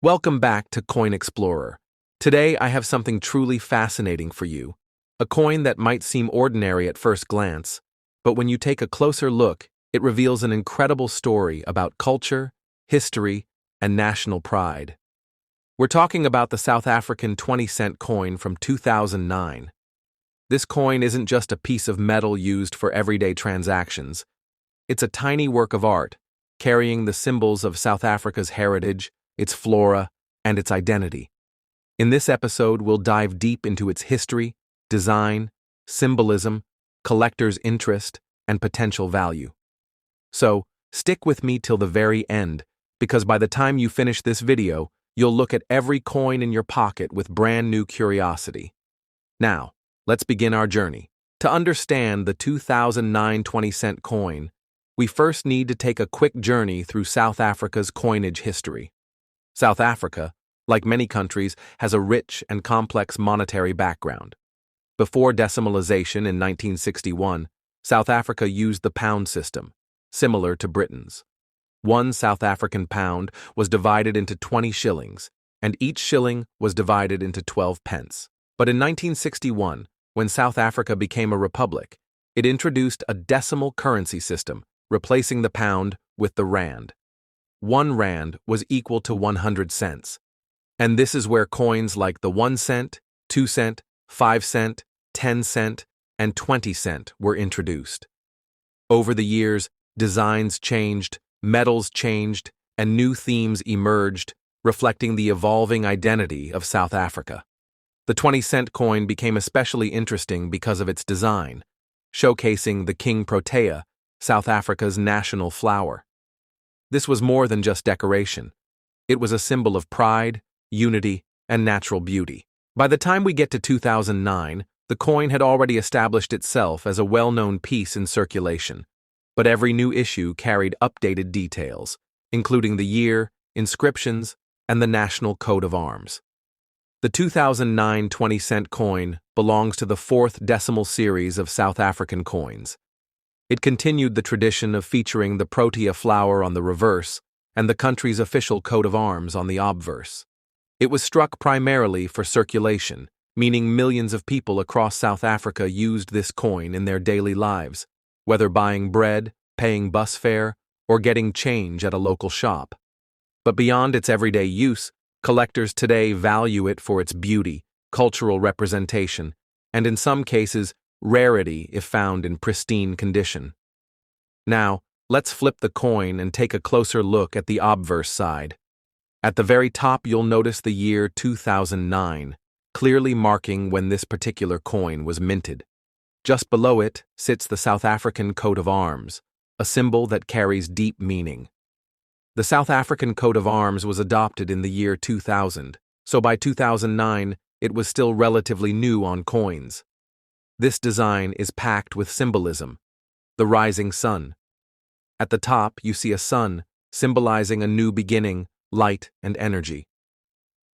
Welcome back to Coin Explorer. Today I have something truly fascinating for you. A coin that might seem ordinary at first glance, but when you take a closer look, it reveals an incredible story about culture, history, and national pride. We're talking about the South African 20-cent coin from 2009. This coin isn't just a piece of metal used for everyday transactions. It's a tiny work of art, carrying the symbols of South Africa's heritage, its flora, and its identity. In this episode, we'll dive deep into its history, design, symbolism, collector's interest, and potential value. So, stick with me till the very end, because by the time you finish this video, you'll look at every coin in your pocket with brand new curiosity. Now, let's begin our journey. To understand the 2009 20-cent coin, we first need to take a quick journey through South Africa's coinage history. South Africa, like many countries, has a rich and complex monetary background. Before decimalization in 1961, South Africa used the pound system, similar to Britain's. One South African pound was divided into 20 shillings, and each shilling was divided into 12 pence. But in 1961, when South Africa became a republic, it introduced a decimal currency system, replacing the pound with the rand. 1 rand was equal to 100 cents. And this is where coins like the 1 cent, 2 cent, 5 cent, 10 cent, and 20 cent were introduced. Over the years, designs changed, metals changed, and new themes emerged, reflecting the evolving identity of South Africa. The 20-cent coin became especially interesting because of its design, showcasing the King Protea, South Africa's national flower. This was more than just decoration. It was a symbol of pride, unity, and natural beauty. By the time we get to 2009, the coin had already established itself as a well-known piece in circulation. But every new issue carried updated details, including the year, inscriptions, and the national coat of arms. The 2009 20-cent coin belongs to the 4th decimal series of South African coins. It continued the tradition of featuring the Protea flower on the reverse and the country's official coat of arms on the obverse. It was struck primarily for circulation, meaning millions of people across South Africa used this coin in their daily lives, whether buying bread, paying bus fare, or getting change at a local shop. But beyond its everyday use, collectors today value it for its beauty, cultural representation, and in some cases, rarity if found in pristine condition. Now, let's flip the coin and take a closer look at the obverse side. At the very top, you'll notice the year 2009, clearly marking when this particular coin was minted. Just below it sits the South African coat of arms, a symbol that carries deep meaning. The South African coat of arms was adopted in the year 2000, so by 2009, it was still relatively new on coins. This design is packed with symbolism. The rising sun. At the top, you see a sun, symbolizing a new beginning, light, and energy.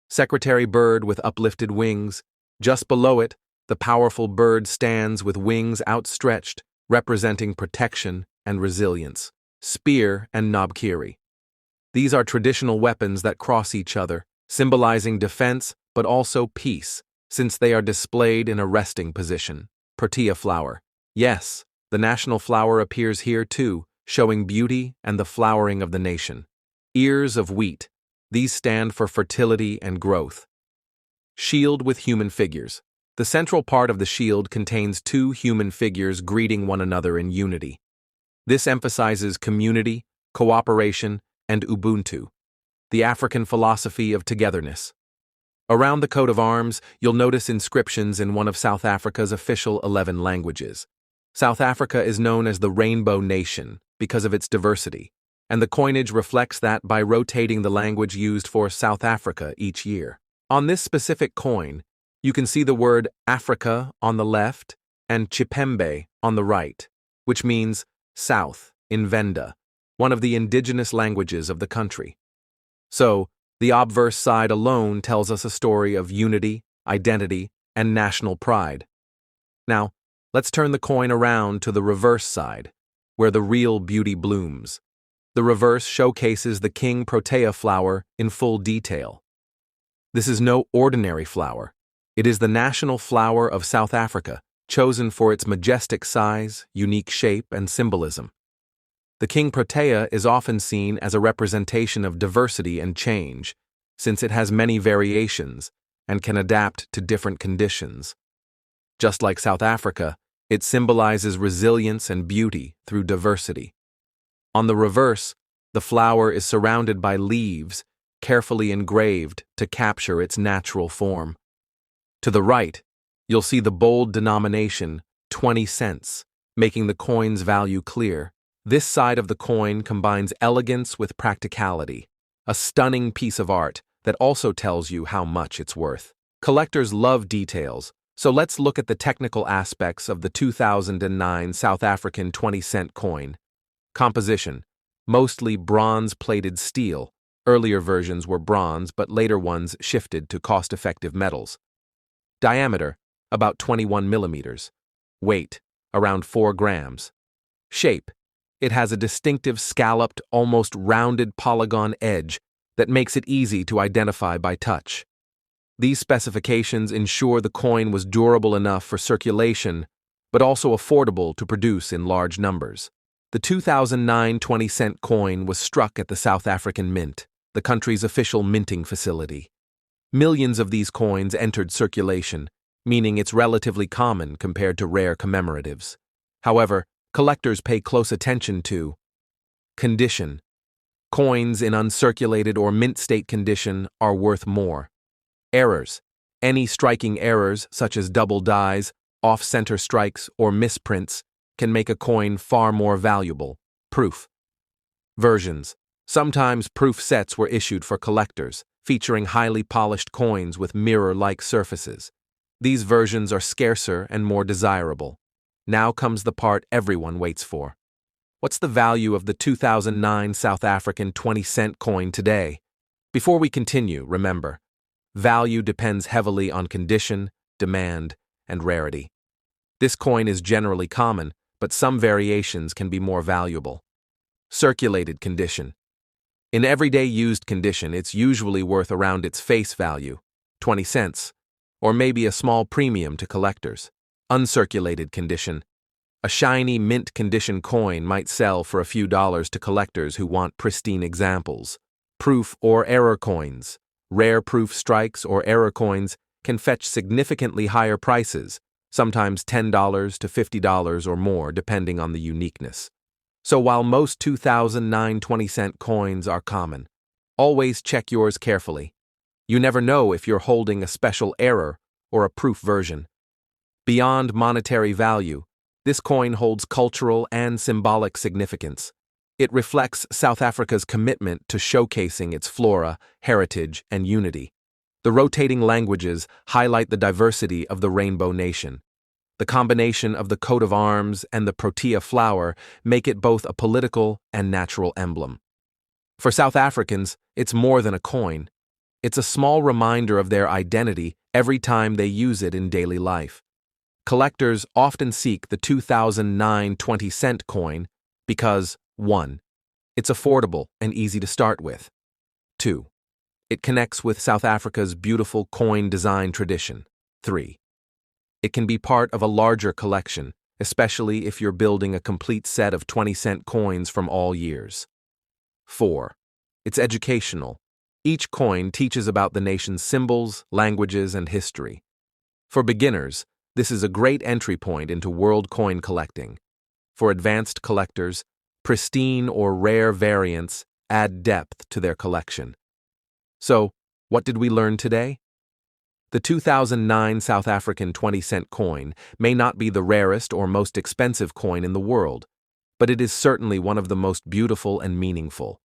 Secretary bird with uplifted wings. Just below it, the powerful bird stands with wings outstretched, representing protection and resilience. Spear and knobkerrie. These are traditional weapons that cross each other, symbolizing defense but also peace, since they are displayed in a resting position. Protea flower. Yes, the national flower appears here too, showing beauty and the flowering of the nation. Ears of wheat. These stand for fertility and growth. Shield with human figures. The central part of the shield contains 2 human figures greeting one another in unity. This emphasizes community, cooperation, and Ubuntu, the African philosophy of togetherness. Around the coat of arms, you'll notice inscriptions in one of South Africa's official 11 languages. South Africa is known as the Rainbow Nation because of its diversity, and the coinage reflects that by rotating the language used for South Africa each year. On this specific coin, you can see the word Africa on the left and Chipembe on the right, which means South in Venda, one of the indigenous languages of the country. So, the obverse side alone tells us a story of unity, identity, and national pride. Now, let's turn the coin around to the reverse side, where the real beauty blooms. The reverse showcases the King Protea flower in full detail. This is no ordinary flower. It is the national flower of South Africa, chosen for its majestic size, unique shape, and symbolism. The King Protea is often seen as a representation of diversity and change, since it has many variations and can adapt to different conditions. Just like South Africa, it symbolizes resilience and beauty through diversity. On the reverse, the flower is surrounded by leaves, carefully engraved to capture its natural form. To the right, you'll see the bold denomination, 20 cents, making the coin's value clear. This side of the coin combines elegance with practicality, a stunning piece of art that also tells you how much it's worth. Collectors love details, so let's look at the technical aspects of the 2009 South African 20-cent coin. Composition: mostly bronze-plated steel. Earlier versions were bronze, but later ones shifted to cost-effective metals. Diameter: about 21 millimeters. Weight: around 4 grams. Shape: it has a distinctive scalloped, almost rounded polygon edge that makes it easy to identify by touch. These specifications ensure the coin was durable enough for circulation, but also affordable to produce in large numbers. The 2009 20-cent coin was struck at the South African Mint, the country's official minting facility. Millions of these coins entered circulation, meaning it's relatively common compared to rare commemoratives. However, collectors pay close attention to condition. Coins in uncirculated or mint state condition are worth more. Errors: any striking errors, such as double dies, off-center strikes, or misprints, can make a coin far more valuable. Proof. Versions: sometimes proof sets were issued for collectors, featuring highly polished coins with mirror-like surfaces. These versions are scarcer and more desirable. Now comes the part everyone waits for. What's the value of the 2009 South African 20-cent coin today? Before we continue, remember, value depends heavily on condition, demand, and rarity. This coin is generally common, but some variations can be more valuable. Circulated condition. In everyday used condition, it's usually worth around its face value, 20 cents, or maybe a small premium to collectors. Uncirculated condition. A shiny mint condition coin might sell for a few dollars to collectors who want pristine examples. Proof or error coins. Rare proof strikes or error coins can fetch significantly higher prices, sometimes $10 to $50 or more depending on the uniqueness. So while most 2009 20-cent coins are common, always check yours carefully. You never know if you're holding a special error or a proof version. Beyond monetary value, this coin holds cultural and symbolic significance. It reflects South Africa's commitment to showcasing its flora, heritage, and unity. The rotating languages highlight the diversity of the Rainbow Nation. The combination of the coat of arms and the Protea flower make it both a political and natural emblem. For South Africans, it's more than a coin. It's a small reminder of their identity every time they use it in daily life. Collectors often seek the 2009 20-cent coin because 1. It's affordable and easy to start with. 2. It connects with South Africa's beautiful coin design tradition. 3. It can be part of a larger collection, especially if you're building a complete set of 20-cent coins from all years. 4. It's educational. Each coin teaches about the nation's symbols, languages, and history. For beginners, this is a great entry point into world coin collecting. For advanced collectors, pristine or rare variants add depth to their collection. So, what did we learn today? The 2009 South African 20-cent coin may not be the rarest or most expensive coin in the world, but it is certainly one of the most beautiful and meaningful.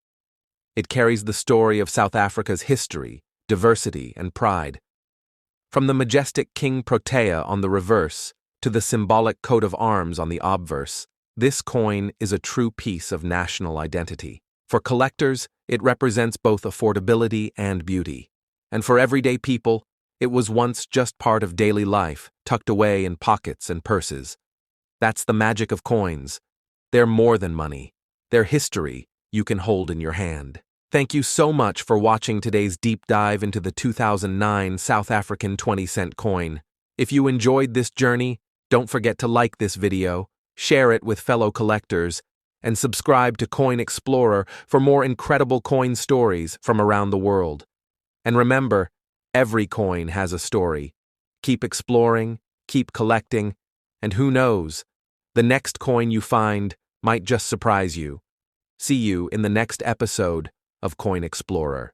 It carries the story of South Africa's history, diversity, and pride. From the majestic King Protea on the reverse to the symbolic coat of arms on the obverse, this coin is a true piece of national identity. For collectors, it represents both affordability and beauty. And for everyday people, it was once just part of daily life, tucked away in pockets and purses. That's the magic of coins. They're more than money. They're history, you can hold in your hand. Thank you so much for watching today's deep dive into the 2009 South African 20-cent coin. If you enjoyed this journey, don't forget to like this video, share it with fellow collectors, and subscribe to Coin Explorer for more incredible coin stories from around the world. And remember, every coin has a story. Keep exploring, keep collecting, and who knows, the next coin you find might just surprise you. See you in the next episode of Coin Explorer.